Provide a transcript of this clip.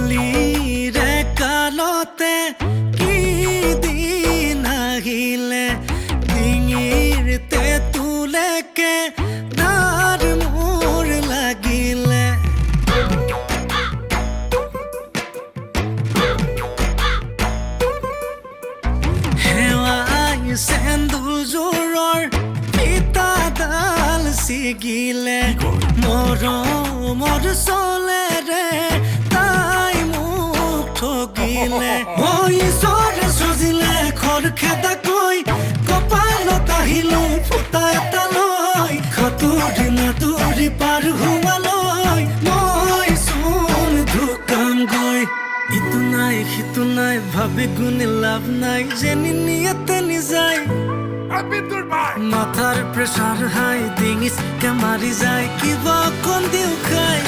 ধূলিৰে কালতে কি দিন আহিলে ডিঙিৰ তেঁতুলেকে ধাৰ মোৰ লাগিলে হেৱাই সেন্দুৰজোৰৰ ফিতাডাল ছিগিলে মৰমৰ চলেৰে তাই মোক ঠগিলে ঈশ্বৰে সজিলে খৰখেদাকৈ কপালত আহিলো ফুটা এটা লৈ সাঁতুৰি নাতুৰি পাৰ হোৱালৈ মই চোন ঢুকামগৈ ইটো নাই সিটো নাই ভাবি গুণে লাভ নাই যেনি নিয়াতে নিযায় মাথাৰ প্ৰেছাৰ হাই ডিঙিচকে মাৰি যায় কিবা অকণ দিও খাই